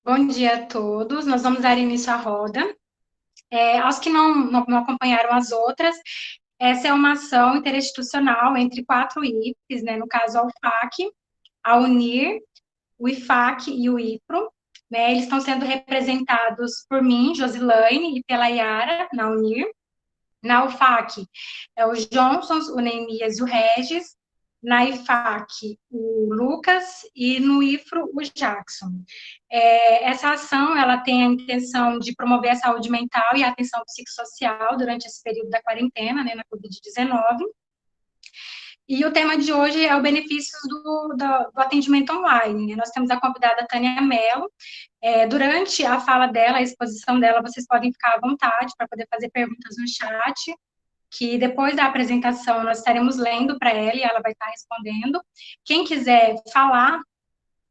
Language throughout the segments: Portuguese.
Bom dia a todos. Nós vamos dar início à roda. Aos que não acompanharam as outras, essa é uma ação interinstitucional entre quatro IFES, né, no caso a UFAC, a UNIR, o IFAC e o IPRO. Né, eles estão sendo representados por mim, Josilane, e pela Yara, na UNIR. Na UFAC, é o Johnson, o Neemias e o Regis. Na IFAC, o Lucas. E no IFRO, o Jackson. Essa ação, ela tem a intenção de promover a saúde mental e a atenção psicossocial durante esse período da quarentena, né, na Covid-19. E o tema de hoje é o benefícios do atendimento online. Nós temos a convidada Tânia Mello. Durante a fala dela, a exposição dela, vocês podem ficar à vontade para poder fazer perguntas no chat, que depois da apresentação nós estaremos lendo para ela e ela vai estar respondendo. Quem quiser falar,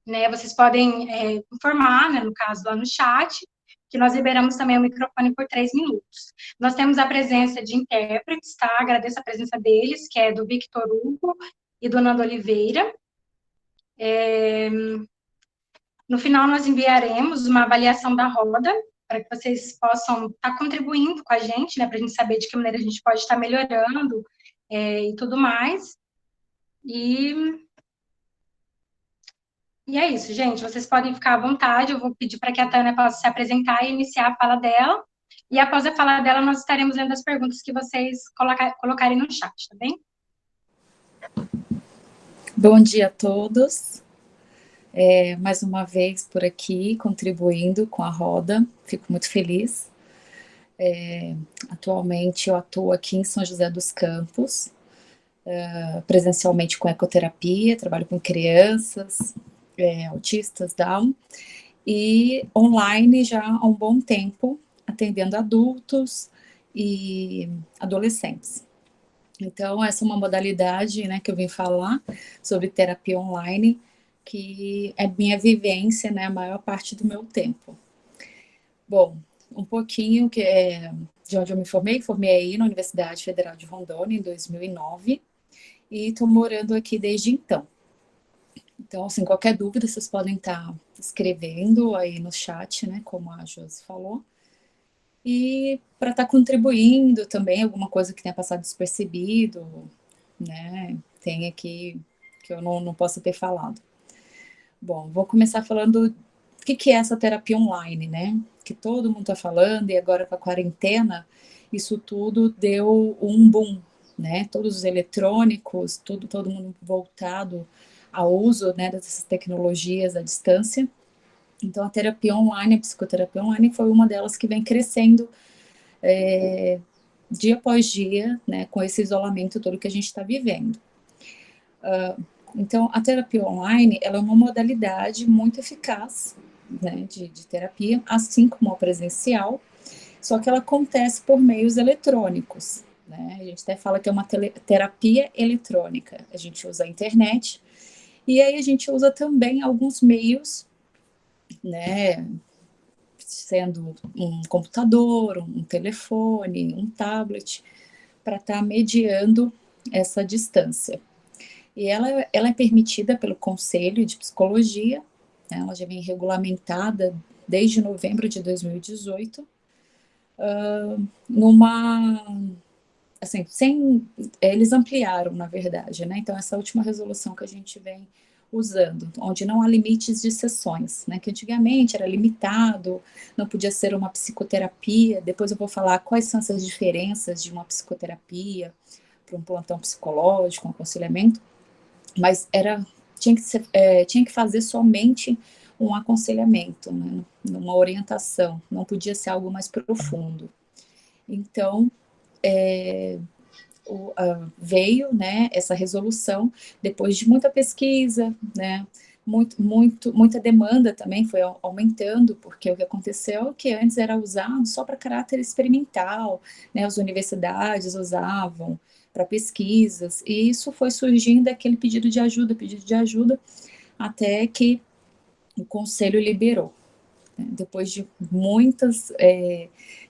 né, vocês podem informar, né, no caso lá no chat, que nós liberamos também o microfone por 3 minutos. Nós temos a presença de intérpretes, tá? Agradeço a presença deles, que é do Victor Hugo e do Nando Oliveira. No final, nós enviaremos uma avaliação da roda, para que vocês possam estar contribuindo com a gente, né, para a gente saber de que maneira a gente pode estar melhorando e tudo mais. E é isso, gente. Vocês podem ficar à vontade. Eu vou pedir para que a Tânia possa se apresentar e iniciar a fala dela. E após a fala dela, nós estaremos lendo as perguntas que vocês colocarem no chat, tá bem? Bom dia a todos. Mais uma vez por aqui, contribuindo com a roda. Fico muito feliz. Atualmente eu atuo aqui em São José dos Campos, presencialmente com ecoterapia, trabalho com crianças, autistas, Down, e online já há um bom tempo, atendendo adultos e adolescentes. Então, essa é uma modalidade, né, que eu vim falar sobre terapia online, que é minha vivência, né, a maior parte do meu tempo. Bom, um pouquinho de onde eu me formei aí na Universidade Federal de Rondônia em 2009 e estou morando aqui desde então. Então, assim, qualquer dúvida vocês podem estar escrevendo aí no chat, né, como a Josi falou. E para estar contribuindo também, alguma coisa que tenha passado despercebido, né, tem aqui que eu não posso ter falado. Bom, vou começar falando o que é essa terapia online, né, que todo mundo está falando, e agora com a quarentena, isso tudo deu um boom, né, todos os eletrônicos, todo mundo voltado ao uso, né, dessas tecnologias à distância. Então, a terapia online, a psicoterapia online foi uma delas que vem crescendo dia após dia, né, com esse isolamento todo que a gente está vivendo. Então, a terapia online, ela é uma modalidade muito eficaz, né, de terapia, assim como a presencial, só que ela acontece por meios eletrônicos, né? A gente até fala que é uma terapia eletrônica. A gente usa a internet e aí a gente usa também alguns meios, né, sendo um computador, um telefone, um tablet, para estar mediando essa distância. E ela é permitida pelo Conselho de Psicologia, né, ela já vem regulamentada desde novembro de 2018, numa, assim, eles ampliaram, na verdade, né, então essa última resolução que a gente vem usando, onde não há limites de sessões, né, que antigamente era limitado, não podia ser uma psicoterapia, depois eu vou falar quais são essas diferenças de uma psicoterapia para um plantão psicológico, um aconselhamento, mas tinha que fazer somente um aconselhamento, né, uma orientação, não podia ser algo mais profundo. Então, veio, né, essa resolução depois de muita pesquisa, né, muita demanda também foi aumentando, porque o que aconteceu é que antes era usado só para caráter experimental, né, as universidades usavam para pesquisas, e isso foi surgindo aquele pedido de ajuda, até que o conselho liberou. Depois de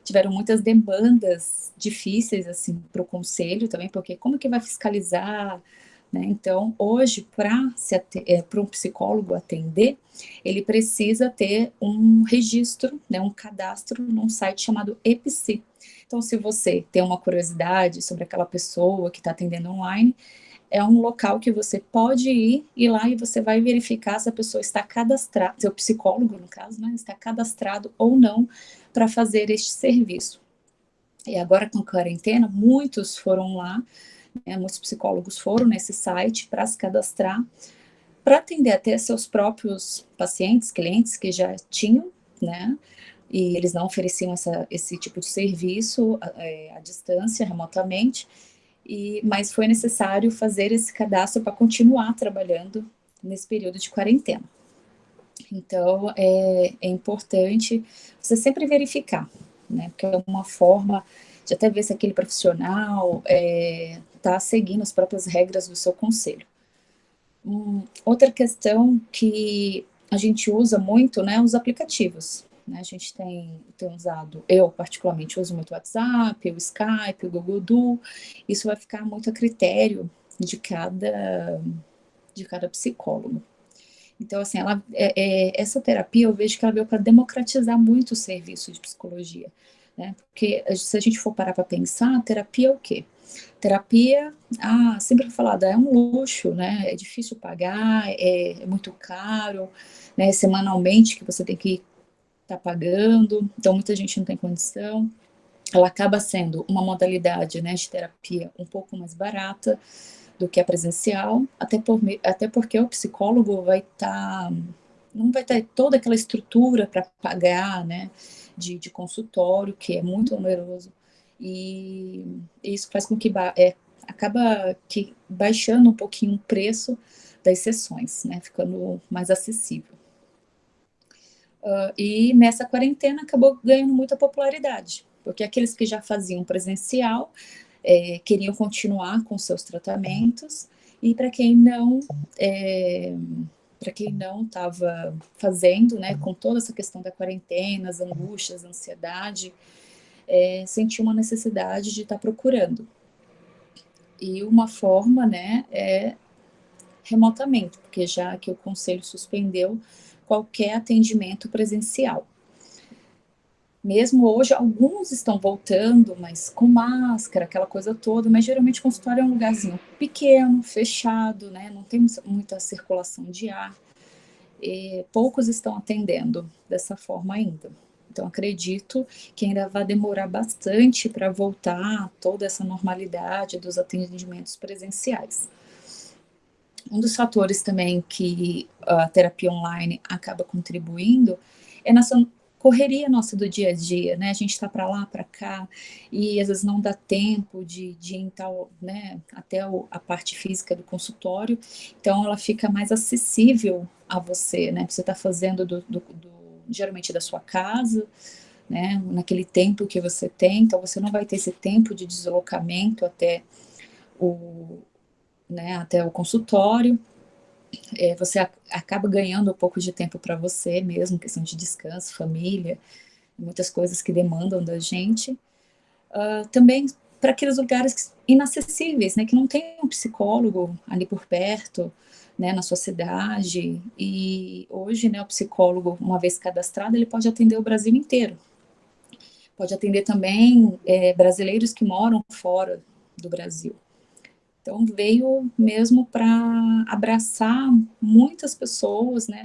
tiveram muitas demandas difíceis assim para o conselho também, porque como que vai fiscalizar, né? Então, hoje, para um psicólogo atender, ele precisa ter um registro, né, um cadastro num site chamado EPSI. Então, se você tem uma curiosidade sobre aquela pessoa que está atendendo online, é um local que você pode ir lá e você vai verificar se a pessoa está cadastrada, seu psicólogo, no caso, né, está cadastrado ou não para fazer este serviço. E agora, com a quarentena, muitos foram lá, né, muitos psicólogos foram nesse site para se cadastrar, para atender até seus próprios pacientes, clientes que já tinham, né, e eles não ofereciam esse tipo de serviço à distância, remotamente, mas foi necessário fazer esse cadastro para continuar trabalhando nesse período de quarentena. Então, é importante você sempre verificar, né? Porque é uma forma de até ver se aquele profissional está seguindo as próprias regras do seu conselho. Outra questão que a gente usa muito, né, os aplicativos. Né? A gente tem usado, eu particularmente uso muito o WhatsApp, o Skype, o Google Duo. Isso vai ficar muito a critério de cada psicólogo. Então, assim, essa terapia eu vejo que ela veio para democratizar muito o serviço de psicologia, né? Porque se a gente for parar para pensar, terapia é o quê? Terapia, sempre falado, é um luxo, né? É difícil pagar, é muito caro, né? Semanalmente que você tem que estar pagando, então muita gente não tem condição. Ela acaba sendo uma modalidade, né, de terapia um pouco mais barata do que a presencial, até porque o psicólogo não vai ter toda aquela estrutura para pagar, né, de consultório, que é muito oneroso, e isso faz com que acaba que baixando um pouquinho o preço das sessões, né, ficando mais acessível. E nessa quarentena acabou ganhando muita popularidade, porque aqueles que já faziam presencial queriam continuar com seus tratamentos, e para quem não estava fazendo, né, com toda essa questão da quarentena, as angústias, a ansiedade, sentiu uma necessidade de estar procurando. E uma forma, né, é remotamente, porque já que o conselho suspendeu qualquer atendimento presencial. Mesmo hoje, alguns estão voltando, mas com máscara, aquela coisa toda, mas geralmente o consultório é um lugarzinho pequeno, fechado, né? Não tem muita circulação de ar, e poucos estão atendendo dessa forma ainda. Então, acredito que ainda vai demorar bastante para voltar toda essa normalidade dos atendimentos presenciais. Um dos fatores também que a terapia online acaba contribuindo é nessa correria nossa do dia a dia, né? A gente está para lá, para cá, e às vezes não dá tempo de ir tal, né, até a parte física do consultório, então ela fica mais acessível a você, né? Você está fazendo geralmente da sua casa, né? Naquele tempo que você tem, então você não vai ter esse tempo de deslocamento até o consultório. Você acaba ganhando um pouco de tempo para você mesmo, questão de descanso, família, muitas coisas que demandam da gente. Também para aqueles lugares inacessíveis, né, que não tem um psicólogo ali por perto, né, na sua cidade. E hoje, né, o psicólogo, uma vez cadastrado, ele pode atender o Brasil inteiro. Pode atender também brasileiros que moram fora do Brasil. Então, veio mesmo para abraçar muitas pessoas, né?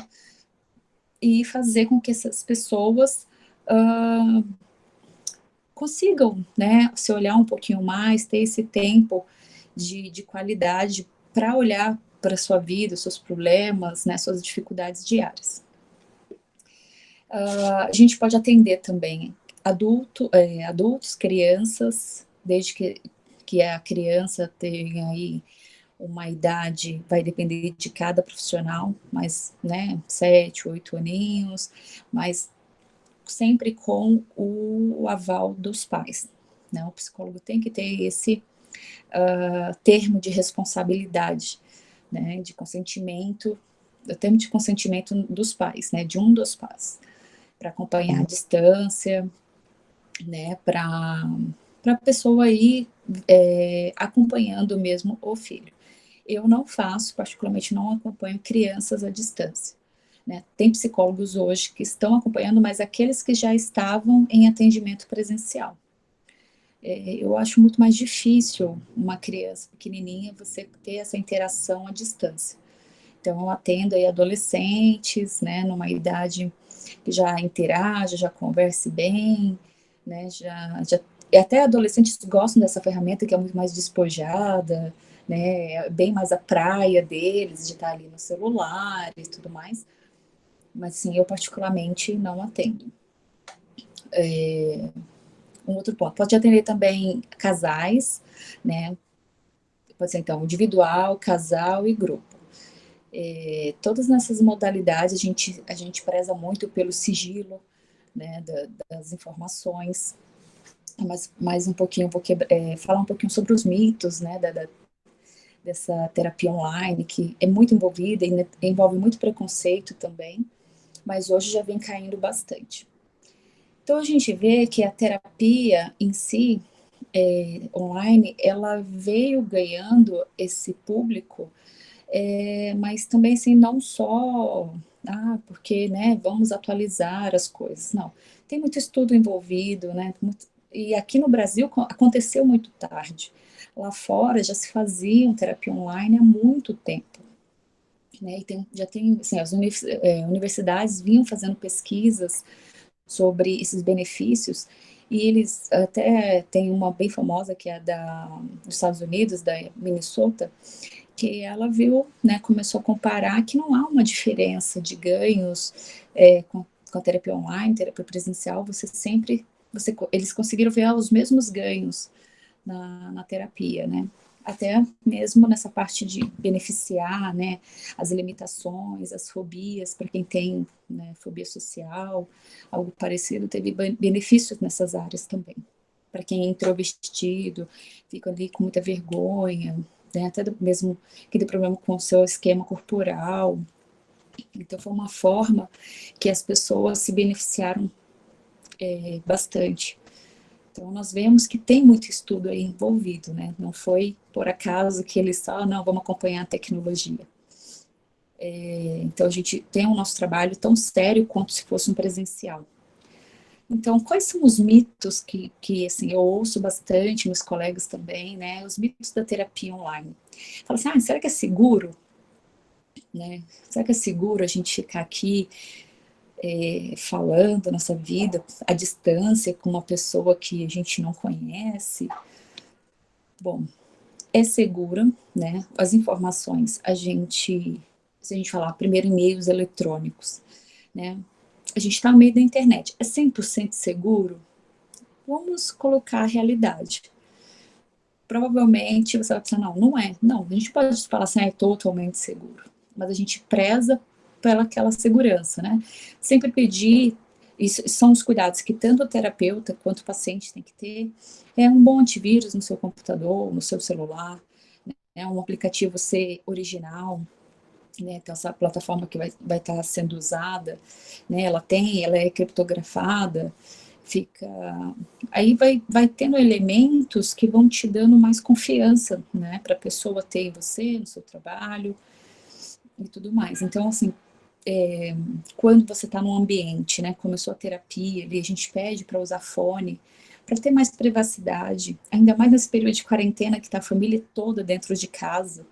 E fazer com que essas pessoas consigam, né? Se olhar um pouquinho mais, ter esse tempo de qualidade para olhar para a sua vida, seus problemas, né? Suas dificuldades diárias. A gente pode atender também adultos, crianças, desde que a criança tenha aí uma idade, vai depender de cada profissional, mas, né, 7, 8 aninhos, mas sempre com o aval dos pais, né? O psicólogo tem que ter esse termo de responsabilidade, né, de consentimento, o termo de consentimento dos pais, né, de um dos pais, para acompanhar a distância, né, para a pessoa ir acompanhando mesmo o filho. Eu não faço, particularmente não acompanho crianças à distância, né? Tem psicólogos hoje que estão acompanhando, mas aqueles que já estavam em atendimento presencial. Eu acho muito mais difícil uma criança pequenininha você ter essa interação à distância. Então, eu atendo aí adolescentes, né, numa idade que já interage, já converse bem, né, e até adolescentes gostam dessa ferramenta que é muito mais despojada, né, é bem mais a praia deles, de estar ali no celular e tudo mais. Mas, sim, eu particularmente não atendo. Um outro ponto, pode atender também casais, né, pode ser então individual, casal e grupo. Todas nessas modalidades a gente preza muito pelo sigilo, né, das informações, mas um pouquinho, porque falar um pouquinho sobre os mitos, né, dessa terapia online, que é muito envolvida e envolve muito preconceito também, mas hoje já vem caindo bastante. Então a gente vê que a terapia em si, online, ela veio ganhando esse público, mas também assim, não só, porque, né, vamos atualizar as coisas, não. Tem muito estudo envolvido, né, e aqui no Brasil aconteceu muito tarde. Lá fora já se fazia terapia online há muito tempo, né, e já tem, assim, as universidades vinham fazendo pesquisas sobre esses benefícios, e eles até tem uma bem famosa que é dos Estados Unidos, da Minnesota, que ela viu, né, começou a comparar que não há uma diferença de ganhos com a terapia online, terapia presencial, eles conseguiram ver os mesmos ganhos na terapia, né? Até mesmo nessa parte de beneficiar, né, as limitações, as fobias, para quem tem, né, fobia social, algo parecido, teve benefícios nessas áreas também. Para quem é introvertido, fica ali com muita vergonha, né, até mesmo que tem problema com o seu esquema corporal. Então, foi uma forma que as pessoas se beneficiaram bastante. Então, nós vemos que tem muito estudo aí envolvido, né? Não foi por acaso que eles só, não, vamos acompanhar a tecnologia. Então, a gente tem o nosso trabalho tão sério quanto se fosse um presencial. Então, quais são os mitos que assim, eu ouço bastante, meus colegas também, né? Os mitos da terapia online. Fala assim, será que é seguro? Né? Será que é seguro a gente ficar aqui falando a nossa vida à distância com uma pessoa que a gente não conhece? Bom, é segura, né? As informações, se a gente falar primeiro em meios eletrônicos, né? A gente está no meio da internet. É 100% seguro? Vamos colocar a realidade. Provavelmente você vai pensar, não, não é. Não, a gente pode falar assim, é totalmente seguro. Mas a gente preza pela aquela segurança, né? Sempre pedir, isso são os cuidados que tanto o terapeuta quanto o paciente tem que ter, um bom antivírus no seu computador, no seu celular, né? Um aplicativo ser original, né? Então, essa plataforma que vai estar sendo usada, né? Ela é criptografada, fica aí vai tendo elementos que vão te dando mais confiança, né, para a pessoa ter em você, no seu trabalho e tudo mais. Então, assim, quando você está num ambiente, né, começou a terapia, ali a gente pede para usar fone, para ter mais privacidade, ainda mais nesse período de quarentena que está a família toda dentro de casa.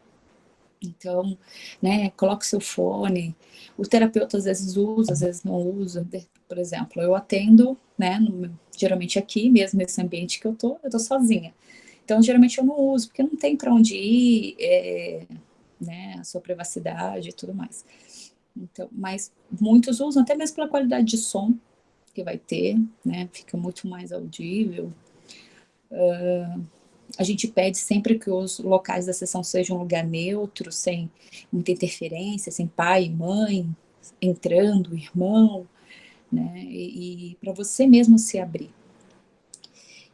Então, né, coloca o seu fone. O terapeuta às vezes usa, às vezes não usa. Por exemplo, eu atendo, né, geralmente aqui mesmo nesse ambiente que eu tô sozinha. Então, geralmente eu não uso, porque não tem para onde ir, né, a sua privacidade e tudo mais. Então, mas muitos usam, até mesmo pela qualidade de som que vai ter, né, fica muito mais audível. A gente pede sempre que os locais da sessão sejam um lugar neutro, sem muita interferência, sem pai, mãe entrando, irmão, né? E para você mesmo se abrir.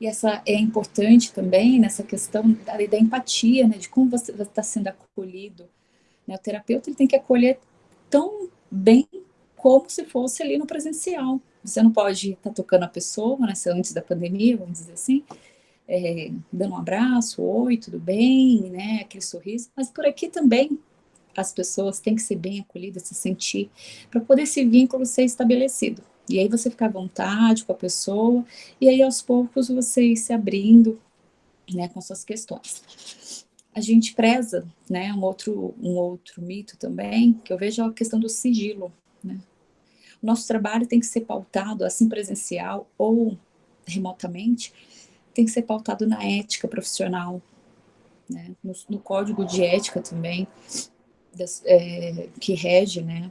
E essa é importante também nessa questão da empatia, né? De como você está sendo acolhido. Né? O terapeuta ele tem que acolher tão bem como se fosse ali no presencial. Você não pode estar tocando a pessoa, né? Antes da pandemia, vamos dizer assim, dando um abraço, oi, tudo bem, né, aquele sorriso, mas por aqui também as pessoas têm que ser bem acolhidas, se sentir, para poder esse vínculo ser estabelecido. E aí você fica à vontade com a pessoa, e aí aos poucos você ir se abrindo, né, com suas questões. A gente preza, né, um outro mito também, que eu vejo é a questão do sigilo, né. O nosso trabalho tem que ser pautado, assim presencial ou remotamente, tem que ser pautado na ética profissional, né, no código de ética também, que rege, né,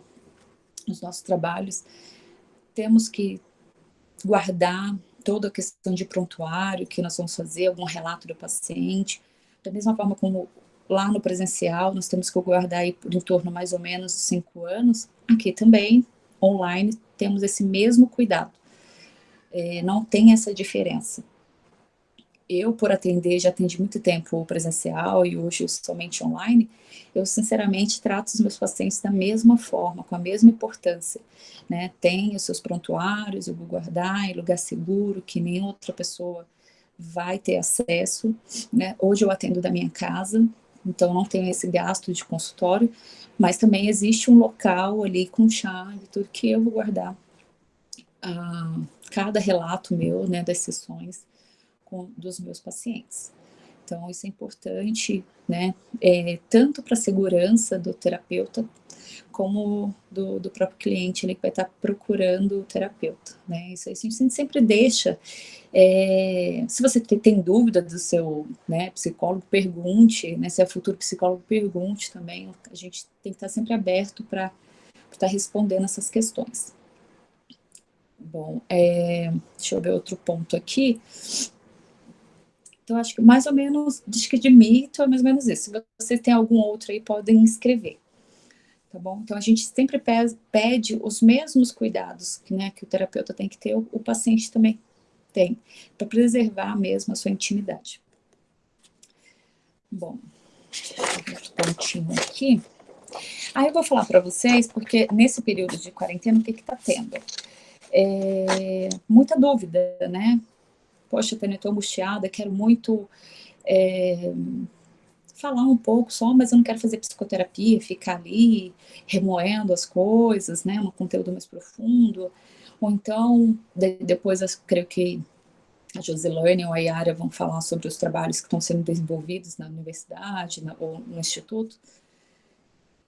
os nossos trabalhos. Temos que guardar toda a questão de prontuário que nós vamos fazer, algum relato do paciente, da mesma forma como lá no presencial nós temos que guardar aí por em torno mais ou menos de 5 anos, aqui também, online, temos esse mesmo cuidado. Não tem essa diferença. Eu, por atender, já atendi muito tempo presencial e hoje somente online, eu sinceramente trato os meus pacientes da mesma forma, com a mesma importância, né? Tem os seus prontuários, eu vou guardar em lugar seguro, que nem outra pessoa vai ter acesso, né? Hoje eu atendo da minha casa, então não tenho esse gasto de consultório, mas também existe um local ali com chave, tudo que eu vou guardar cada relato meu, né, das sessões dos meus pacientes. Então, isso é importante, né, tanto para a segurança do terapeuta, como do próprio cliente ali que vai estar procurando o terapeuta, né, isso aí a gente sempre deixa, se você tem dúvida do seu, né, psicólogo, pergunte, né, se é futuro psicólogo, pergunte também, a gente tem que estar sempre aberto para estar respondendo essas questões. Bom, deixa eu ver outro ponto aqui. Então, acho que mais ou menos, diz que de mito é mais ou menos isso. Se você tem algum outro aí, podem escrever, tá bom? Então, a gente sempre pede os mesmos cuidados que, né, que o terapeuta tem que ter, o paciente também tem, para preservar mesmo a sua intimidade. Bom, outro pontinho aqui. Aí eu vou falar para vocês, porque nesse período de quarentena, o que está tendo? Muita dúvida, né? Poxa, Tânia, estou angustiada, quero muito falar um pouco só, mas eu não quero fazer psicoterapia, ficar ali remoendo as coisas, né, um conteúdo mais profundo. Ou então, depois eu creio que a Josilane ou a Yara vão falar sobre os trabalhos que estão sendo desenvolvidos na universidade ou no instituto.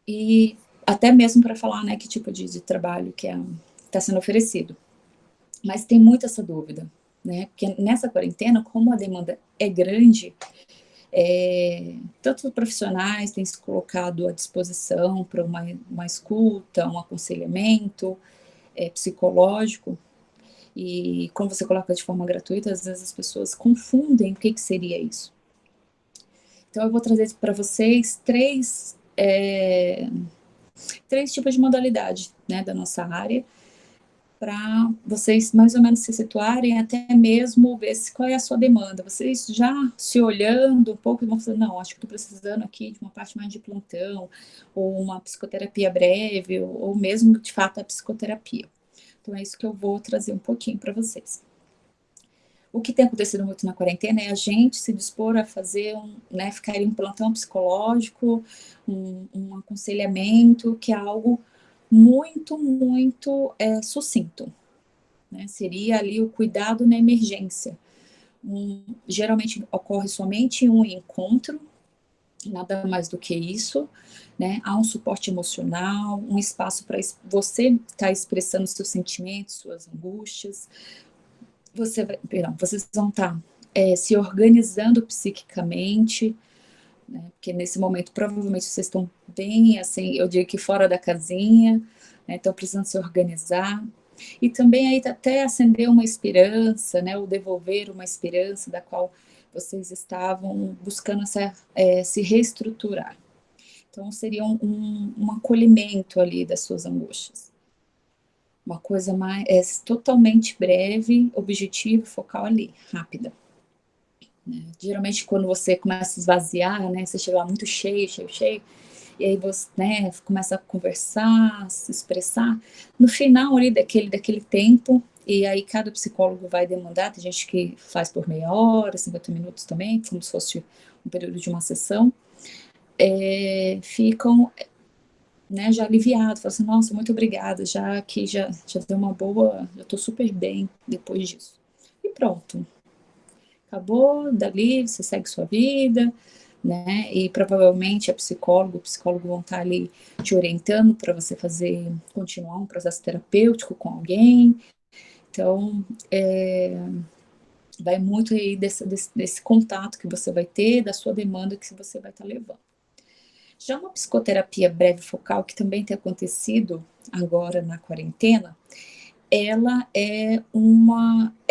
E até mesmo para falar, né, que tipo de trabalho que está sendo oferecido. Mas tem muito essa dúvida, né, porque nessa quarentena, como a demanda é grande, tantos profissionais têm se colocado à disposição para uma escuta, um aconselhamento psicológico, e como você coloca de forma gratuita, às vezes as pessoas confundem o que seria isso. Então eu vou trazer para vocês três tipos de modalidade, né, da nossa área, para vocês mais ou menos se situarem, até mesmo ver qual é a sua demanda. Vocês já se olhando um pouco, vão falar, não, acho que estou precisando aqui de uma parte mais de plantão, ou uma psicoterapia breve, ou mesmo, de fato, a psicoterapia. Então, é isso que eu vou trazer um pouquinho para vocês. O que tem acontecido muito na quarentena é a gente se dispor a fazer, né, ficar em um plantão psicológico, um aconselhamento, que é algo muito, muito sucinto, né? Seria ali o cuidado na emergência. Geralmente ocorre somente um encontro, nada mais do que isso, né? Há um suporte emocional, um espaço para você estar expressando seus sentimentos, suas angústias. Vocês vão estar se organizando psiquicamente, né? Porque nesse momento provavelmente vocês estão bem, assim, eu digo que fora da casinha, né? Estão precisando se organizar. E também aí até acender uma esperança, né? Ou devolver uma esperança da qual vocês estavam buscando se reestruturar. Então seria um acolhimento ali das suas angústias. Uma coisa mais totalmente breve, objetivo, focal ali, rápida. Né? Geralmente quando você começa a esvaziar, né, você chega lá muito cheio, e aí você, né, começa a conversar, se expressar, no final ali daquele tempo, e aí cada psicólogo vai demandar, tem gente que faz por meia hora, 50 minutos também, como se fosse um período de uma sessão, ficam, né, já aliviados, falam assim, nossa, muito obrigada, já que já deu uma boa, já estou super bem depois disso. E pronto. Acabou, dali você segue sua vida, né? E provavelmente o psicólogo vão estar ali te orientando para você continuar um processo terapêutico com alguém. Então, vai muito aí desse contato que você vai ter, da sua demanda que você vai estar levando. Já uma psicoterapia breve focal, que também tem acontecido agora na quarentena, ela é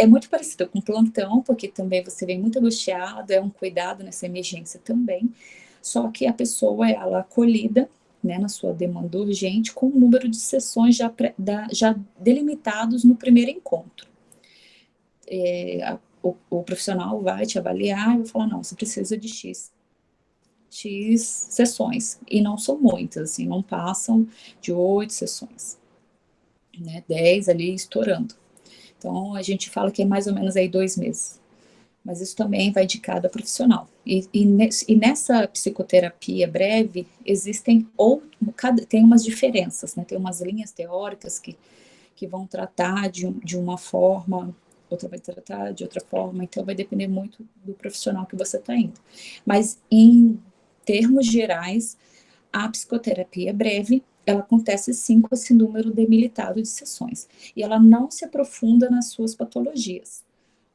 muito parecida com plantão, porque também você vem muito angustiado, é um cuidado nessa emergência também, só que a pessoa ela acolhida, né, na sua demanda urgente, com um número de sessões já delimitados no primeiro encontro. O profissional vai te avaliar e vai falar, não, você precisa de X sessões, e não são muitas, assim, não passam de 8 sessões, né, 10 ali estourando. Então, a gente fala que é mais ou menos aí 2 meses. Mas isso também vai de cada profissional. E nessa psicoterapia breve, tem umas diferenças, né? Tem umas linhas teóricas que vão tratar de uma forma, outra vai tratar de outra forma, então vai depender muito do profissional que você está indo. Mas, em termos gerais, a psicoterapia breve, ela acontece sim com esse número delimitado de sessões. E ela não se aprofunda nas suas patologias,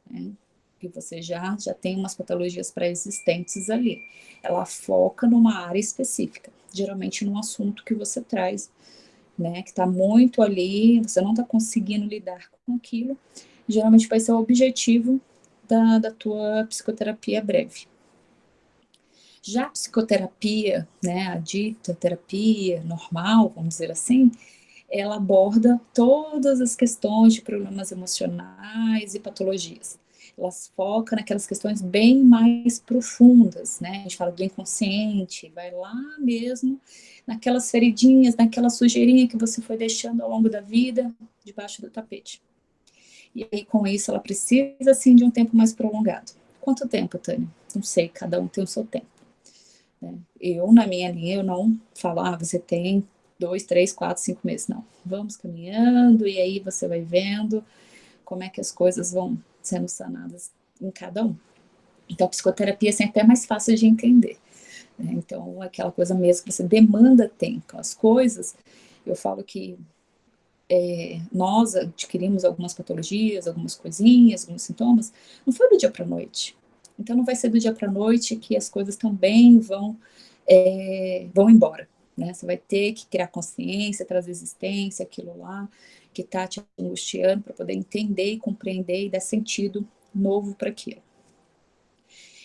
né? Que você já tem umas patologias pré-existentes ali. Ela foca numa área específica, geralmente num assunto que você traz, né? Que está muito ali, você não está conseguindo lidar com aquilo. Geralmente vai ser o objetivo da tua psicoterapia breve. Já a psicoterapia, né, a dita terapia normal, vamos dizer assim, ela aborda todas as questões de problemas emocionais e patologias. Elas focam naquelas questões bem mais profundas, né? A gente fala do inconsciente, vai lá mesmo naquelas feridinhas, naquela sujeirinha que você foi deixando ao longo da vida, debaixo do tapete. E aí, com isso, ela precisa, assim, de um tempo mais prolongado. Quanto tempo, Tânia? Não sei, cada um tem o seu tempo. Eu, na minha linha, eu não falo, você tem 2, 3, 4, 5 meses. Não, vamos caminhando e aí você vai vendo como é que as coisas vão sendo sanadas em cada um. Então, a psicoterapia é sempre mais fácil de entender, né? Então, aquela coisa mesmo que você demanda tempo. As coisas, eu falo que nós adquirimos algumas patologias, algumas coisinhas, alguns sintomas, não foi do dia para a noite. Então, não vai ser do dia para a noite que as coisas também vão embora, né? Você vai ter que criar consciência, trazer existência, aquilo lá que está te angustiando, para poder entender e compreender e dar sentido novo para aquilo.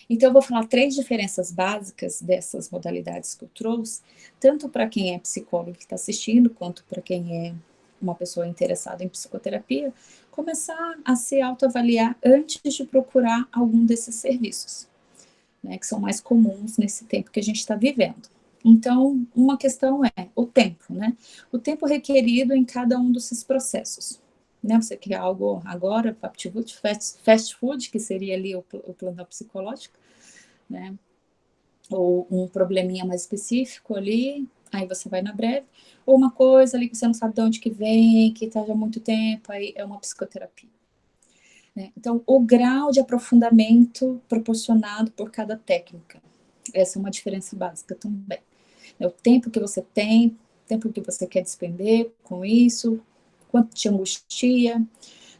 Então, eu vou falar 3 diferenças básicas dessas modalidades que eu trouxe, tanto para quem é psicólogo que está assistindo, quanto para quem é uma pessoa interessada em psicoterapia, começar a se autoavaliar antes de procurar algum desses serviços, né, que são mais comuns nesse tempo que a gente está vivendo. Então, uma questão é o tempo, né? O tempo requerido em cada um desses processos. Né? Você quer algo agora, fast food, que seria ali o plano psicológico, né? Ou um probleminha mais específico ali, aí você vai na breve, ou uma coisa ali que você não sabe de onde que vem, que está já há muito tempo, aí é uma psicoterapia. Né? Então, o grau de aprofundamento proporcionado por cada técnica, essa é uma diferença básica também. O tempo que você tem, o tempo que você quer despender com isso, quanto te angustia,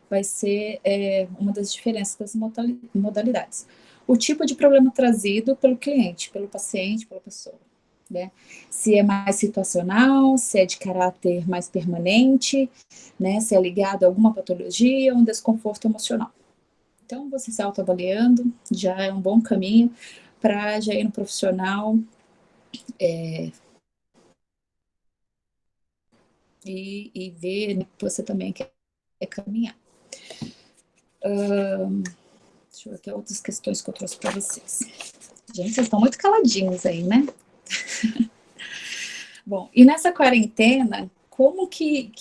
vai ser uma das diferenças das modalidades. O tipo de problema trazido pelo cliente, pelo paciente, pela pessoa. Né? Se é mais situacional, se é de caráter mais permanente, né? Se é ligado a alguma patologia ou um desconforto emocional. Então, você se autoavaliando já é um bom caminho para já ir no profissional e ver, né, que você também quer caminhar. Deixa eu ver aqui outras questões que eu trouxe para vocês. Gente, vocês estão muito caladinhos aí, né? Bom, e nessa quarentena, como que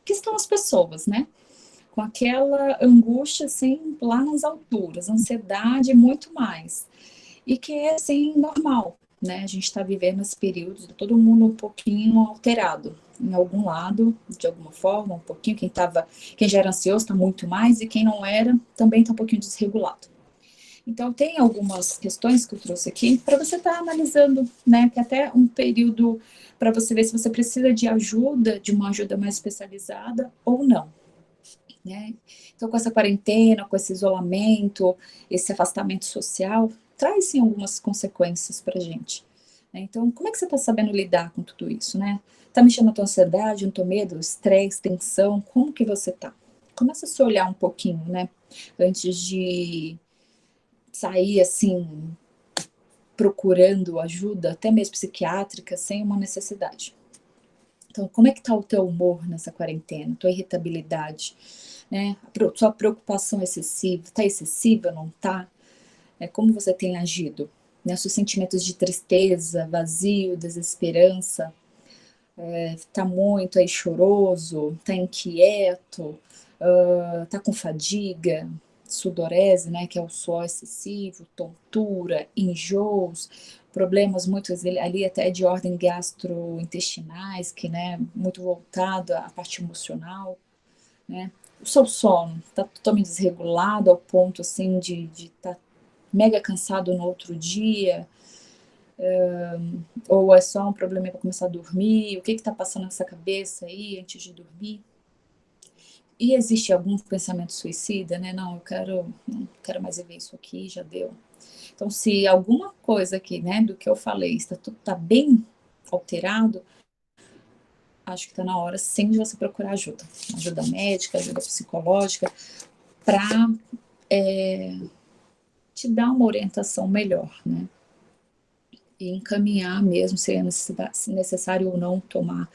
que estão as pessoas, né? Com aquela angústia, assim, lá nas alturas, ansiedade muito mais. E que é, assim, normal, né? A gente está vivendo esse período, todo mundo um pouquinho alterado, em algum lado, de alguma forma, um pouquinho. Quem já era ansioso está muito mais, e quem não era também está um pouquinho desregulado. Então, tem algumas questões que eu trouxe aqui para você estar analisando, né? Que até um período para você ver se você precisa de ajuda, de uma ajuda mais especializada ou não, né? Então, com essa quarentena, com esse isolamento, esse afastamento social, traz sim algumas consequências para a gente, né? Então, como é que você está sabendo lidar com tudo isso, né? Tá mexendo na tua ansiedade, no teu medo, estresse, tensão? Como que você tá? Começa a se olhar um pouquinho, né? Antes de sair assim procurando ajuda, até mesmo psiquiátrica, sem uma necessidade. Então, como é que tá o teu humor nessa quarentena? Tua irritabilidade, né? Sua preocupação excessiva, tá excessiva, não tá? Como você tem agido? Né? Seus sentimentos de tristeza, vazio, desesperança, tá muito aí choroso, tá inquieto, tá com fadiga, sudorese, né, que é o suor excessivo, tontura, enjoos, problemas muito ali até de ordem gastrointestinais, que, né, muito voltado à parte emocional, né. O seu sono está totalmente desregulado ao ponto, assim, de estar mega cansado no outro dia, ou é só um problema para começar a dormir? O que está passando nessa cabeça aí antes de dormir? E existe algum pensamento suicida, né? Não quero mais viver isso aqui, já deu. Então, se alguma coisa aqui, né, do que eu falei, tá bem alterado, acho que está na hora sim de você procurar ajuda. Ajuda médica, ajuda psicológica, para te dar uma orientação melhor, né? E encaminhar mesmo, se é necessário ou não tomar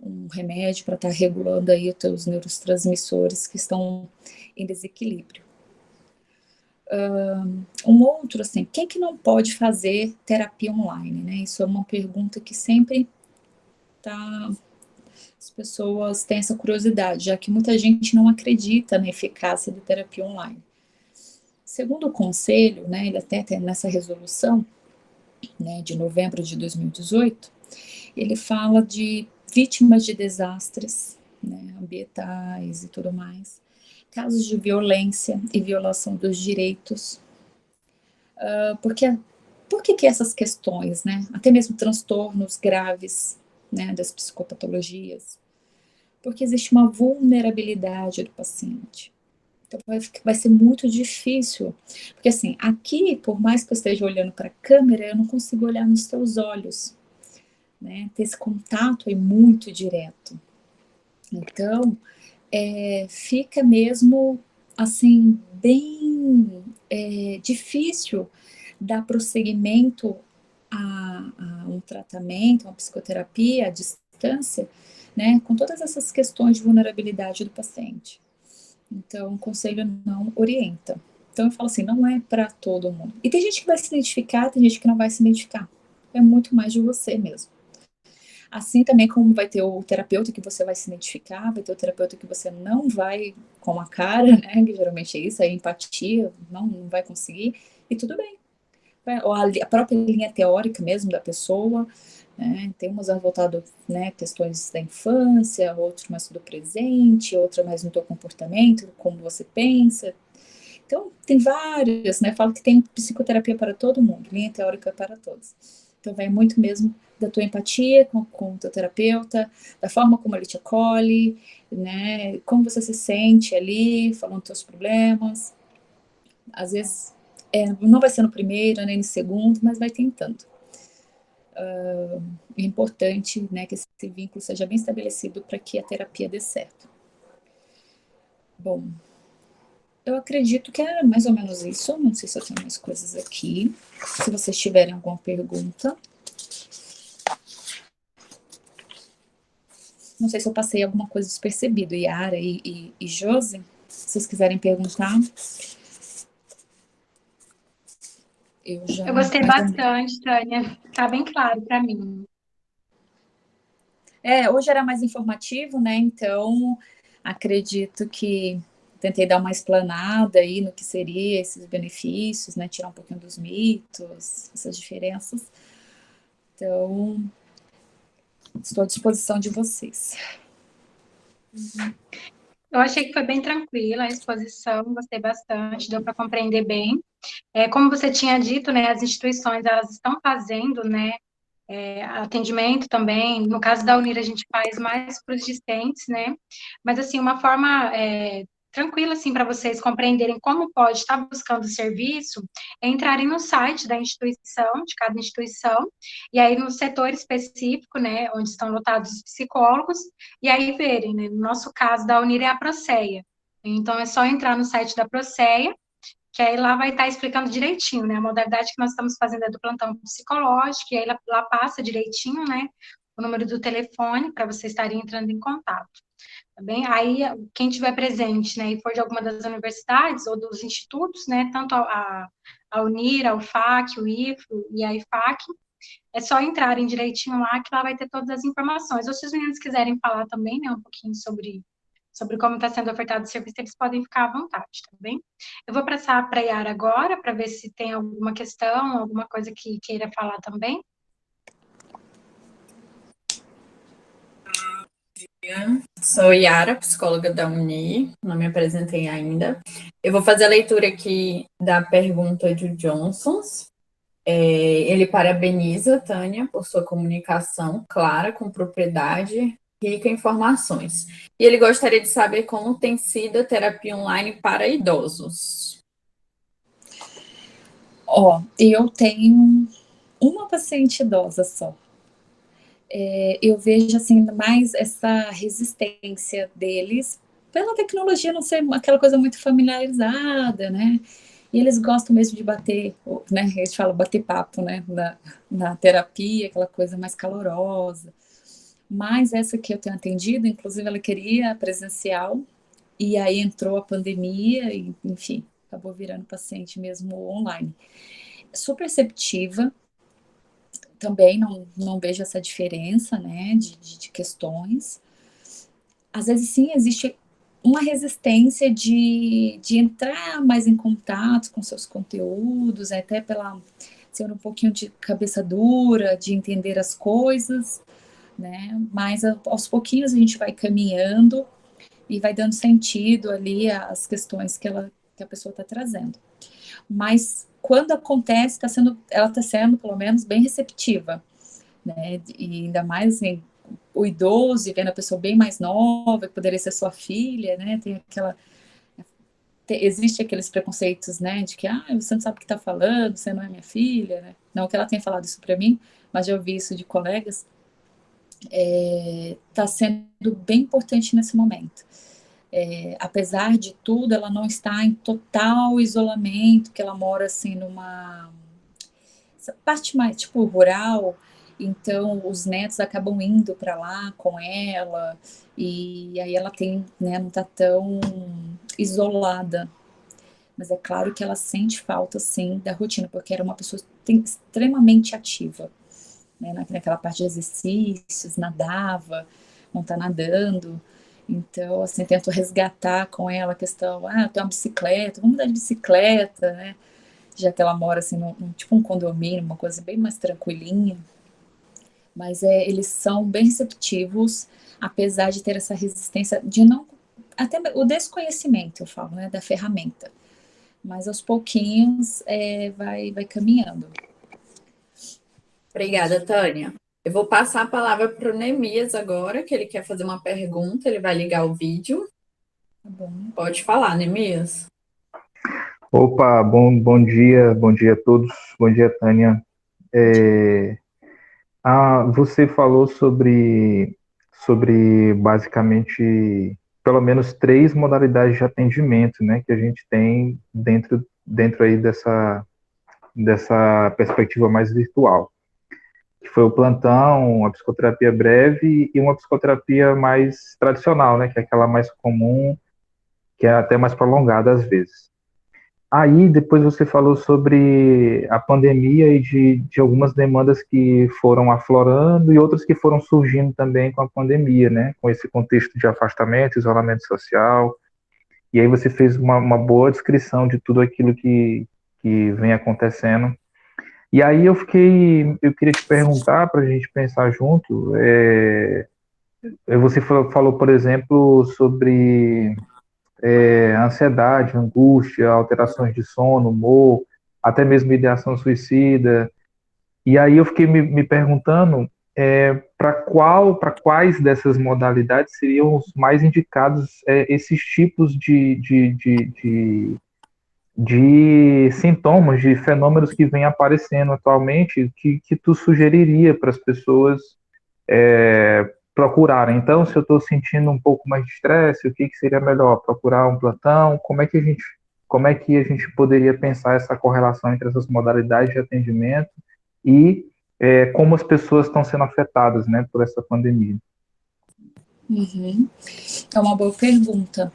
um remédio para estar regulando aí os teus neurotransmissores que estão em desequilíbrio. Um outro, assim, quem que não pode fazer terapia online, né? Isso é uma pergunta que sempre tá, as pessoas têm essa curiosidade, já que muita gente não acredita na eficácia da terapia online. Segundo o conselho, né, ele até tem nessa resolução, né, de novembro de 2018, ele fala de vítimas de desastres, né, ambientais e tudo mais, casos de violência e violação dos direitos, porque por que essas questões, né, até mesmo transtornos graves, né, das psicopatologias, porque existe uma vulnerabilidade do paciente. Então vai ser muito difícil, porque assim, aqui, por mais que eu esteja olhando para a câmera, eu não consigo olhar nos teus olhos, né? Ter esse contato é muito direto. Então, fica mesmo assim bem difícil dar prosseguimento a um tratamento, a uma psicoterapia à distância, né, com todas essas questões de vulnerabilidade do paciente. Então, o conselho não orienta. Então, eu falo assim, não é para todo mundo. E tem gente que vai se identificar, tem gente que não vai se identificar. É muito mais de você mesmo. Assim também como vai ter o terapeuta que você vai se identificar, vai ter o terapeuta que você não vai com a cara, né? Que geralmente é isso, é empatia, não vai conseguir, e tudo bem. Ou a própria linha teórica mesmo da pessoa, né? Tem umas voltadas, né, questões da infância, outro mais do presente, outra mais no teu comportamento, como você pensa. Então, tem várias, né? Falo que tem psicoterapia para todo mundo, linha teórica para todos. Então, vai muito mesmo da tua empatia com o teu terapeuta, da forma como ele te acolhe, né? Como você se sente ali, falando dos teus problemas. Às vezes, não vai ser no primeiro, nem no segundo, mas vai tentando. É importante, né, que esse vínculo seja bem estabelecido para que a terapia dê certo. Bom, eu acredito que é mais ou menos isso. Não sei se eu tenho mais coisas aqui. Se vocês tiverem alguma pergunta. Não sei se eu passei alguma coisa despercebido. Yara e Josi, se vocês quiserem perguntar. Eu já. Eu gostei bastante, Tânia. Tá bem claro para mim. Hoje era mais informativo, né? Então, acredito que tentei dar uma explanada aí no que seria esses benefícios, né? Tirar um pouquinho dos mitos, essas diferenças. Então, estou à disposição de vocês. Eu achei que foi bem tranquila a exposição, gostei bastante, deu para compreender bem. Como você tinha dito, né, as instituições elas estão fazendo, né, atendimento também. No caso da Unir, a gente faz mais para os discentes, né? Mas assim, uma forma tranquila assim para vocês compreenderem como pode estar buscando o serviço, é entrarem no site da instituição, de cada instituição, e aí no setor específico, né, onde estão lotados os psicólogos, e aí verem, né? No nosso caso da Unir é a Proceia. Então é só entrar no site da Proceia, que aí lá vai estar explicando direitinho, né? A modalidade que nós estamos fazendo é do plantão psicológico, e aí lá passa direitinho, né? O número do telefone para vocês estarem entrando em contato, tá bem? Aí, quem tiver presente, né, e for de alguma das universidades ou dos institutos, né, tanto a Unir, a UFAC, o IFRO e a IFAC, é só entrarem direitinho lá, que lá vai ter todas as informações. Ou se os meninos quiserem falar também, né, um pouquinho sobre como está sendo ofertado o serviço, eles podem ficar à vontade, tá bem? Eu vou passar para a Yara agora, para ver se tem alguma questão, alguma coisa que queira falar também. Sou Yara, psicóloga da Uni, não me apresentei ainda. Eu vou fazer a leitura aqui da pergunta de Johnsons. Ele parabeniza a Tânia por sua comunicação clara, com propriedade, rica em informações. E ele gostaria de saber como tem sido a terapia online para idosos. Eu tenho uma paciente idosa só. Eu vejo assim mais essa resistência deles pela tecnologia não ser aquela coisa muito familiarizada, né? E eles gostam mesmo de bater, né? A gente fala bater papo, né? Na terapia, aquela coisa mais calorosa. Mas essa que eu tenho atendido, inclusive, ela queria presencial, e aí entrou a pandemia, e, enfim, acabou virando paciente mesmo online. Super receptiva, também não vejo essa diferença, né, de questões. Às vezes, sim, existe uma resistência de entrar mais em contato com seus conteúdos, até pela ser um pouquinho de cabeça dura, de entender as coisas, né, mas aos pouquinhos a gente vai caminhando e vai dando sentido ali às questões que a pessoa está trazendo. Mas quando acontece, ela está sendo, pelo menos, bem receptiva, né? E ainda mais assim, o idoso e vendo a pessoa bem mais nova, que poderia ser sua filha, né? Existe aqueles preconceitos, né? De que, você não sabe o que está falando, você não é minha filha, né? Não que ela tenha falado isso para mim, mas já ouvi isso de colegas. Está sendo bem importante nesse momento. Apesar de tudo, ela não está em total isolamento, que ela mora assim numa parte mais tipo rural, então os netos acabam indo para lá com ela, e aí ela tem, né, não está tão isolada. Mas é claro que ela sente falta, sim, da rotina, porque era uma pessoa extremamente ativa, né, naquela parte de exercícios, nadava, não está nadando. Então, assim, tento resgatar com ela a questão, tem uma bicicleta, vamos andar de bicicleta, né? Já que ela mora, assim, tipo um condomínio, uma coisa bem mais tranquilinha. Mas eles são bem receptivos, apesar de ter essa resistência de não... Até o desconhecimento, eu falo, né, da ferramenta. Mas aos pouquinhos vai caminhando. Obrigada, Tânia. Eu vou passar a palavra para o Neemias agora, que ele quer fazer uma pergunta, ele vai ligar o vídeo. Tá bom. Pode falar, Neemias. Opa, bom dia a todos, bom dia, Tânia. Você falou sobre basicamente pelo menos 3 modalidades de atendimento, né, que a gente tem dentro aí dessa perspectiva mais virtual, que foi o plantão, a psicoterapia breve e uma psicoterapia mais tradicional, né, que é aquela mais comum, que é até mais prolongada às vezes. Aí depois você falou sobre a pandemia e de algumas demandas que foram aflorando e outras que foram surgindo também com a pandemia, né? Com esse contexto de afastamento, isolamento social. E aí você fez uma boa descrição de tudo aquilo que vem acontecendo. E aí eu queria te perguntar para a gente pensar junto. Você falou, por exemplo, sobre ansiedade, angústia, alterações de sono, humor, até mesmo ideação suicida. E aí eu fiquei me perguntando para quais dessas modalidades seriam os mais indicados esses tipos de sintomas, de fenômenos que vêm aparecendo atualmente, que tu sugeriria para as pessoas procurarem. Então, se eu estou sentindo um pouco mais de estresse, o que seria melhor? Procurar um plantão? Como é que a gente poderia pensar essa correlação entre essas modalidades de atendimento e como as pessoas estão sendo afetadas, né, por essa pandemia? Uhum. É uma boa pergunta.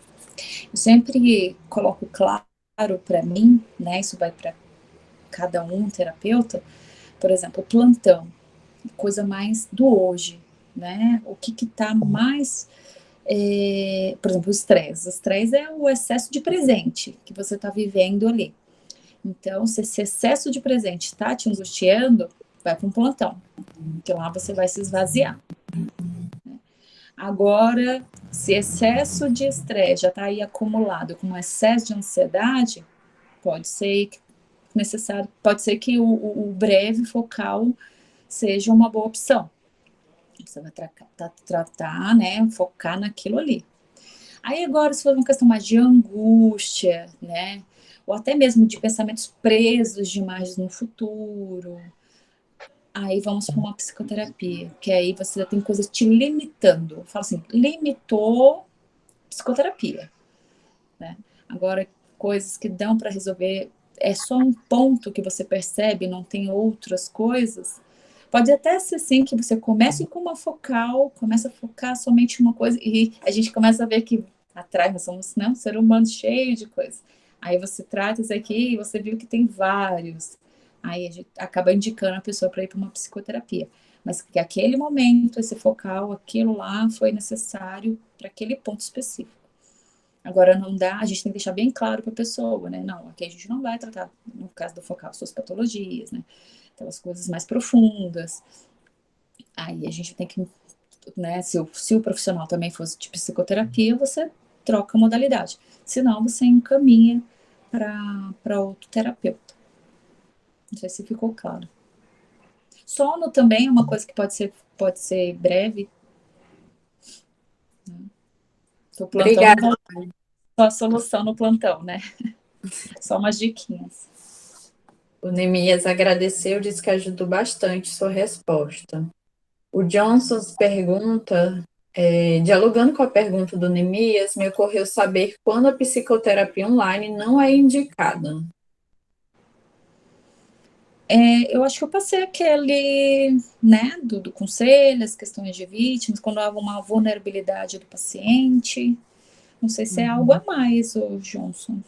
Eu sempre coloco claro para mim, né? Isso vai para cada um, terapeuta. Por exemplo, plantão, coisa mais do hoje, né? O que está mais, por exemplo, o estresse. O estresse é o excesso de presente que você está vivendo ali. Então, se esse excesso de presente está te angustiando, vai para um plantão, que lá você vai se esvaziar. Agora, se excesso de estresse já está aí acumulado com excesso de ansiedade, pode ser necessário, pode ser que o breve focal seja uma boa opção. Você vai tratar, né, focar naquilo ali. Aí agora, se for uma questão mais de angústia, né, ou até mesmo de pensamentos presos demais no futuro, aí vamos para uma psicoterapia, que aí você já tem coisas te limitando. Fala assim, limitou psicoterapia, né? Agora, coisas que dão para resolver, é só um ponto que você percebe, não tem outras coisas. Pode até ser assim que você comece com uma focal, começa a focar somente em uma coisa e a gente começa a ver que atrás nós somos, né, um ser humano cheio de coisas. Aí você trata isso aqui e você viu que tem vários. Aí a gente acaba indicando a pessoa para ir para uma psicoterapia. Mas que aquele momento, esse focal, aquilo lá foi necessário para aquele ponto específico. Agora não dá, a gente tem que deixar bem claro para a pessoa, né? Não, aqui a gente não vai tratar, no caso do focal, suas patologias, né? Aquelas coisas mais profundas. Aí a gente tem que, né? Se o profissional também fosse de psicoterapia, você troca a modalidade. Senão você encaminha para outro terapeuta. Não sei se ficou claro. Sono também é uma coisa que pode ser breve. O plantão Obrigada. não é só a solução no plantão, né? Só umas diquinhas. O Nemias agradeceu, disse que ajudou bastante sua resposta. O Johnson pergunta, dialogando com a pergunta do Nemias, me ocorreu saber quando a psicoterapia online não é indicada. Eu acho que eu passei aquele, né, do conselho, as questões de vítimas, quando há uma vulnerabilidade do paciente. Não sei se é algo a mais, ô Johnson.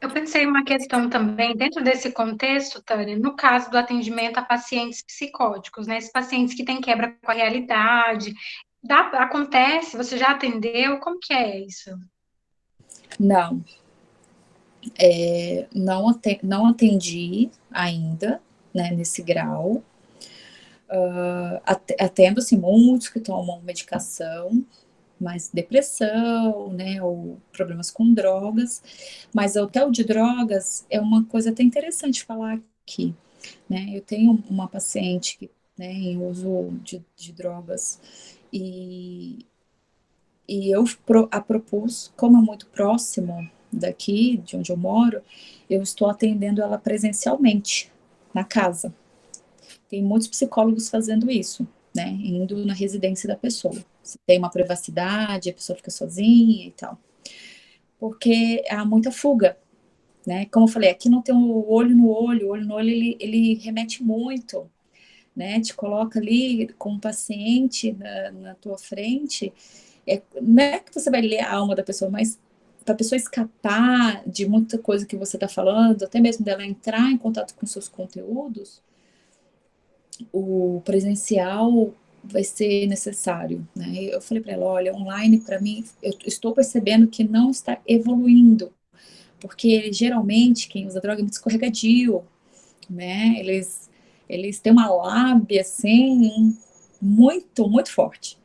Eu pensei em uma questão também, dentro desse contexto, Tânia, no caso do atendimento a pacientes psicóticos, né? Esses pacientes que têm quebra com a realidade. Acontece, você já atendeu? Como que é isso? Não, não atendi ainda, né, nesse grau. Atendo, assim, muitos que tomam medicação, mas depressão, né, ou problemas com drogas, mas até o de drogas é uma coisa até interessante falar aqui, né, eu tenho uma paciente que, né, em uso de drogas e eu a propus, como é muito próximo daqui, de onde eu moro, eu estou atendendo ela presencialmente, na casa. Tem muitos psicólogos fazendo isso, né? Indo na residência da pessoa. Você tem uma privacidade, a pessoa fica sozinha e tal. Porque há muita fuga, né? Como eu falei, aqui não tem o olho no olho, o olho no olho ele remete muito, né? Te coloca ali com o paciente na tua frente. Não é que você vai ler a alma da pessoa, mas para a pessoa escapar de muita coisa que você está falando, até mesmo dela entrar em contato com seus conteúdos, o presencial vai ser necessário, né? Eu falei para ela, olha, online para mim, eu estou percebendo que não está evoluindo, porque geralmente quem usa droga é muito escorregadio, né? Eles têm uma lábia assim muito, muito forte.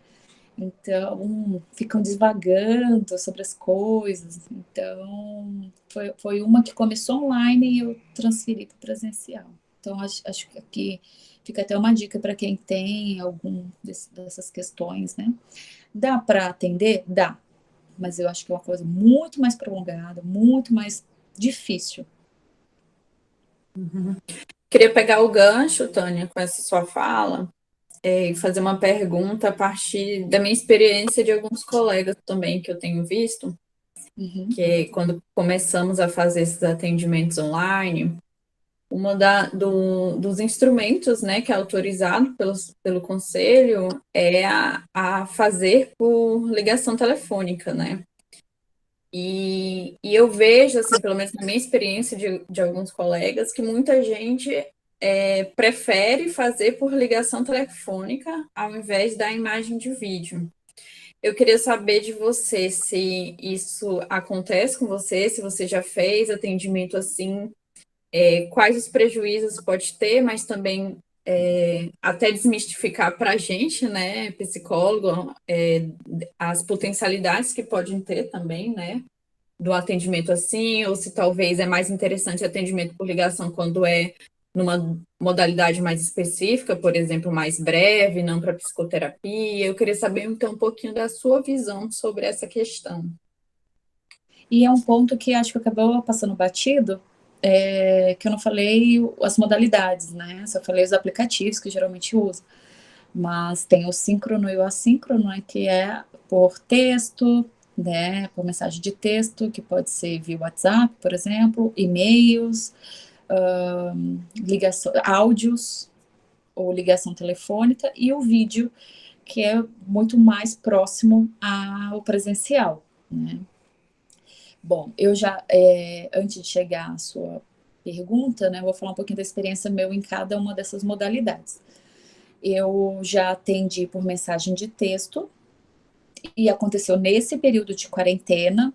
Então, ficam divagando sobre as coisas. Então, foi uma que começou online e eu transferi para presencial. Então, acho que aqui fica até uma dica para quem tem dessas questões, né? Dá para atender? Dá. Mas eu acho que é uma coisa muito mais prolongada, muito mais difícil. Queria pegar o gancho, Tânia, com essa sua fala, e fazer uma pergunta a partir da minha experiência de alguns colegas também que eu tenho visto, Uhum. que quando começamos a fazer esses atendimentos online, uma dos instrumentos, né, que é autorizado pelo conselho é a fazer por ligação telefônica, né? E eu vejo, assim, pelo menos na minha experiência de alguns colegas, que muita gente prefere fazer por ligação telefônica ao invés da imagem de vídeo. Eu queria saber de você se isso acontece com você, se você já fez atendimento assim, quais os prejuízos pode ter, mas também até desmistificar para a gente, né, psicólogo, as potencialidades que podem ter também, né, do atendimento assim, ou se talvez é mais interessante atendimento por ligação quando é numa modalidade mais específica, por exemplo, mais breve, não para psicoterapia. Eu queria saber, então, um pouquinho da sua visão sobre essa questão. E é um ponto que acho que acabou passando batido, que eu não falei as modalidades, né? Só falei os aplicativos que geralmente uso. Mas tem o síncrono e o assíncrono, né, que é por texto, né, por mensagem de texto, que pode ser via WhatsApp, por exemplo, e-mails, áudios ou ligação telefônica, e o vídeo, que é muito mais próximo ao presencial, né? Bom, eu já, antes de chegar à sua pergunta, né, eu vou falar um pouquinho da experiência meu em cada uma dessas modalidades. Eu já atendi por mensagem de texto e aconteceu nesse período de quarentena,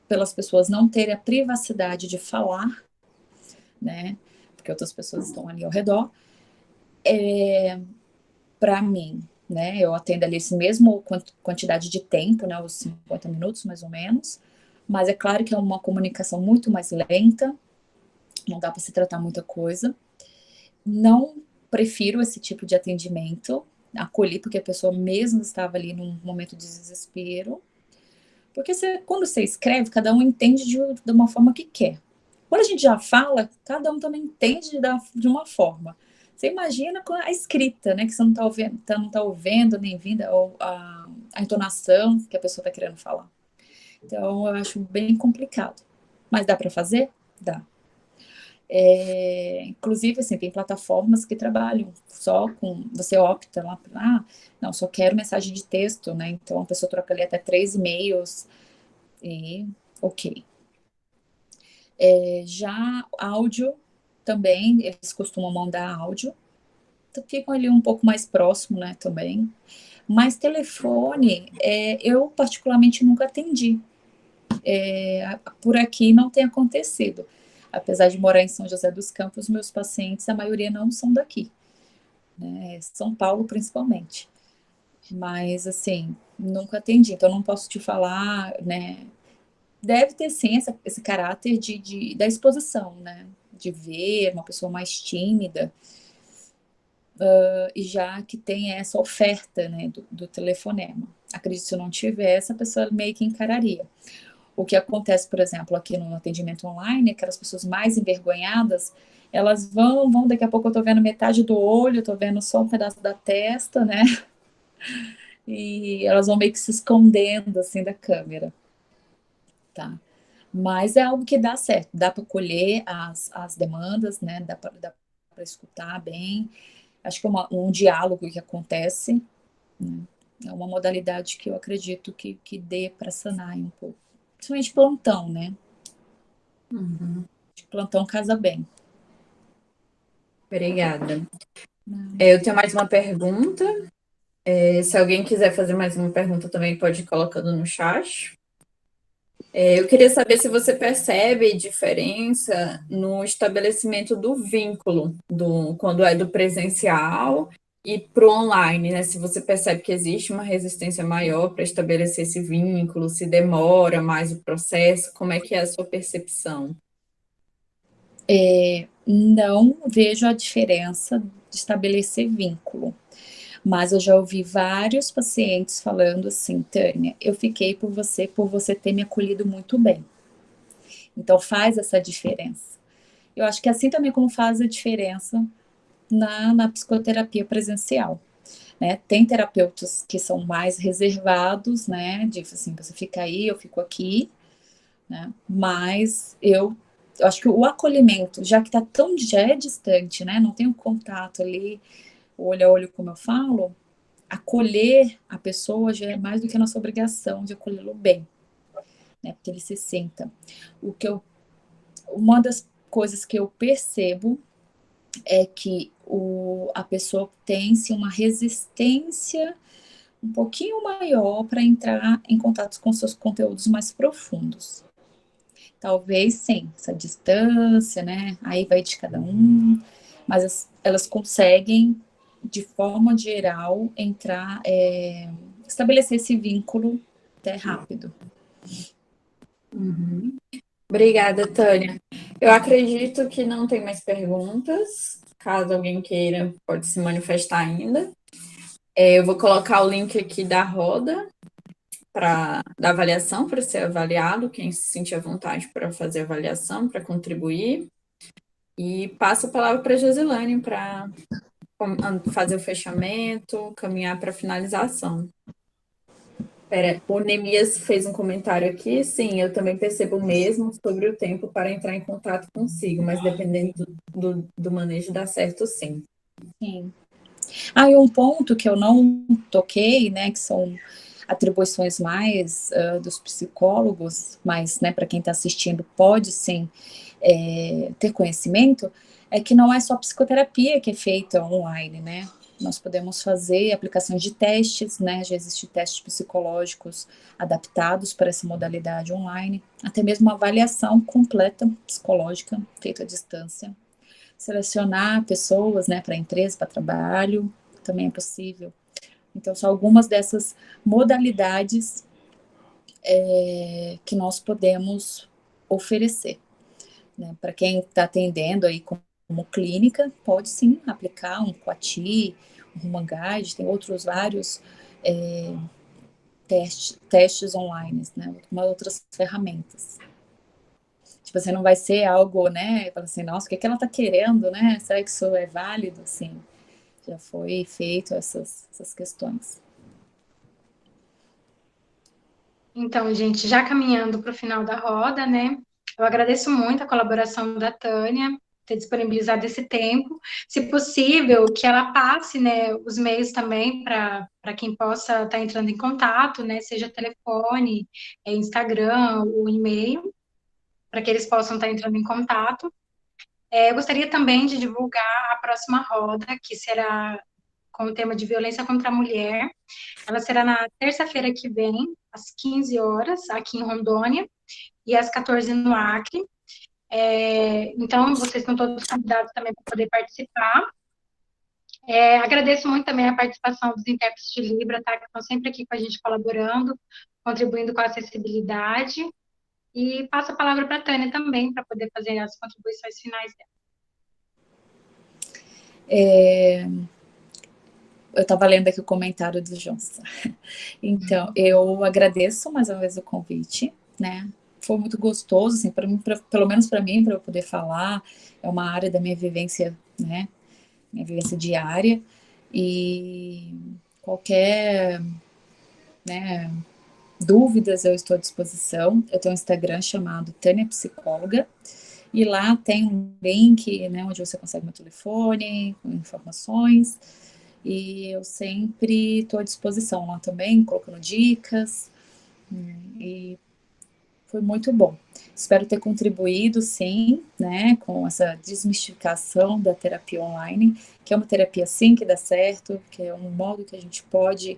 pelas pessoas não terem a privacidade de falar, né, porque outras pessoas estão ali ao redor. Para mim, né, eu atendo ali esse mesmo quantidade de tempo, né, os 50 minutos mais ou menos, mas é claro que é uma comunicação muito mais lenta, não dá para se tratar muita coisa. Não prefiro esse tipo de atendimento, acolhi porque a pessoa mesmo estava ali num momento de desespero, porque quando você escreve, cada um entende de uma forma que quer. Quando a gente já fala, cada um também entende de uma forma. Você imagina com a escrita, né, que você não está ouvindo nem vindo a entonação que a pessoa está querendo falar. Então, eu acho bem complicado. Mas dá para fazer? Dá. Inclusive, assim, tem plataformas que trabalham só com. Você opta lá, não, só quero mensagem de texto, né? Então a pessoa troca ali até 3 e-mails e ok. Já áudio também, eles costumam mandar áudio, então ficam ali um pouco mais próximo, né? Também. Mas telefone, eu particularmente nunca atendi. Por aqui não tem acontecido. Apesar de morar em São José dos Campos, meus pacientes, a maioria não são daqui, né? São Paulo principalmente. Mas, assim, nunca atendi, então não posso te falar, né? Deve ter sim esse caráter da exposição, né? De ver uma pessoa mais tímida, e já que tem essa oferta, né, do telefonema. Acredito que se eu não tivesse, a pessoa meio que encararia. O que acontece, por exemplo, aqui no atendimento online, aquelas pessoas mais envergonhadas, elas vão, daqui a pouco eu tô vendo metade do olho, tô vendo só um pedaço da testa, né? E elas vão meio que se escondendo, assim, da câmera, tá? Mas é algo que dá certo, dá para colher as demandas, né? Dá para escutar bem. Acho que é um diálogo que acontece, né? É uma modalidade que eu acredito que dê para sanar um pouco. principalmente plantão, né? Uhum. Plantão casa bem. Obrigada. Eu tenho mais uma pergunta. Se alguém quiser fazer mais uma pergunta também pode ir colocando no chat. Eu queria saber se você percebe diferença no estabelecimento do vínculo, quando é do presencial e para o online, né? Se você percebe que existe uma resistência maior para estabelecer esse vínculo, se demora mais o processo, como é que é a sua percepção? Não vejo a diferença de estabelecer vínculo. Mas eu já ouvi vários pacientes falando assim, Tânia, eu fiquei por você ter me acolhido muito bem. Então faz essa diferença. Eu acho que assim também como faz a diferença na psicoterapia presencial. Né? Tem terapeutas que são mais reservados, né? De assim, você fica aí, eu fico aqui, né? Mas eu acho que o acolhimento, já que já é distante, né? Não tem um contato ali, olho a olho, como eu falo, acolher a pessoa já é mais do que a nossa obrigação de acolhê-lo bem, né? Porque ele se sinta. Uma das coisas que eu percebo é que a pessoa tem sim uma resistência um pouquinho maior para entrar em contato com seus conteúdos mais profundos. Talvez sim, essa distância, né? Aí vai de cada um, mas elas conseguem, de forma geral, estabelecer esse vínculo até rápido. Uhum. Obrigada, Tânia. Eu acredito que não tem mais perguntas. Caso alguém queira, pode se manifestar ainda. Eu vou colocar o link aqui da roda da avaliação para ser avaliado, quem se sentir à vontade para fazer avaliação, para contribuir. E passo a palavra para a Josilane para fazer o fechamento, caminhar para a finalização. O Nemias fez um comentário aqui. Sim, eu também percebo o mesmo sobre o tempo para entrar em contato consigo, mas dependendo do manejo dá certo, sim. Sim. E um ponto que eu não toquei, né, que são atribuições mais dos psicólogos, mas, né, para quem está assistindo pode sim ter conhecimento, é que não é só psicoterapia que é feita online, né? Nós podemos fazer aplicações de testes, né? Já existem testes psicológicos adaptados para essa modalidade online, até mesmo uma avaliação completa psicológica feita à distância. Selecionar pessoas, né, para empresa, para trabalho, também é possível. Então, são algumas dessas modalidades que nós podemos oferecer. Né? Para quem está atendendo aí como clínica, pode sim aplicar um Coati, um Rumangard, tem outros vários testes online, né? Outras ferramentas. Tipo, você não vai ser algo, né? Fala assim, nossa, o que ela está querendo, né? Será que isso é válido? Sim, já foi feito essas questões. Então, gente, já caminhando para o final da roda, né? Eu agradeço muito a colaboração da Tânia, ter disponibilizado esse tempo. Se possível, que ela passe, né, os meios também para quem possa estar entrando em contato, né? Seja telefone, Instagram, o e-mail, para que eles possam estar entrando em contato. Eu gostaria também de divulgar a próxima roda, que será com o tema de violência contra a mulher. Ela será na terça-feira que vem, às 15 horas, aqui em Rondônia, e às 14 no Acre. Então, vocês estão todos convidados também para poder participar. Agradeço muito também a participação dos intérpretes de Libra, tá? Que estão sempre aqui com a gente colaborando, contribuindo com a acessibilidade. E passo a palavra para a Tânia também, para poder fazer as contribuições finais dela. Eu estava lendo aqui o comentário do Johnson. Então, eu agradeço mais uma vez o convite, né? Foi muito gostoso, assim, para mim, pelo menos para mim, para eu poder falar. É uma área da minha vivência, né? Minha vivência diária. E qualquer, né, dúvidas, eu estou à disposição. Eu tenho um Instagram chamado Tânia Psicóloga. E lá tem um link, né, onde você consegue meu telefone, com informações. E eu sempre estou à disposição lá também, colocando dicas. E foi muito bom. Espero ter contribuído, sim, né, com essa desmistificação da terapia online, que é uma terapia, sim, que dá certo, que é um modo que a gente pode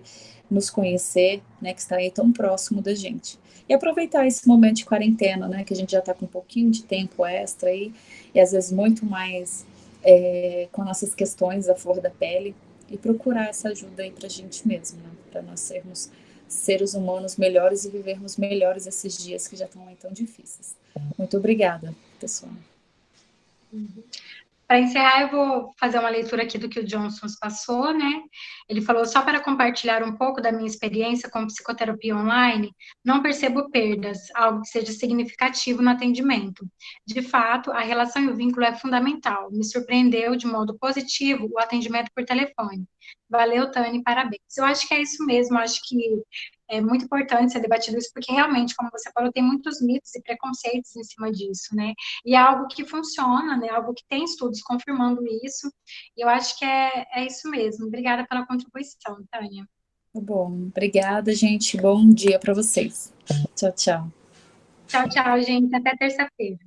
nos conhecer, né, que está aí tão próximo da gente. E aproveitar esse momento de quarentena, né, que a gente já está com um pouquinho de tempo extra aí, e às vezes muito mais com nossas questões à flor da pele, e procurar essa ajuda aí para a gente mesmo, né, para nós sermos seres humanos melhores e vivermos melhores esses dias que já estão aí tão difíceis. Muito obrigada, pessoal. Para encerrar, eu vou fazer uma leitura aqui do que o Johnson passou, né? Ele falou: só para compartilhar um pouco da minha experiência com psicoterapia online, não percebo perdas, algo que seja significativo no atendimento. De fato, a relação e o vínculo é fundamental. Me surpreendeu de modo positivo o atendimento por telefone. Valeu, Tani, parabéns. Eu acho que é isso mesmo, eu acho que é muito importante ser debatido isso, porque realmente, como você falou, tem muitos mitos e preconceitos em cima disso, né? E é algo que funciona, né? Algo que tem estudos confirmando isso. E eu acho que é isso mesmo. Obrigada pela contribuição, Tânia. Tá bom, obrigada, gente. Bom dia para vocês. Tchau, tchau. Tchau, tchau, gente. Até terça-feira.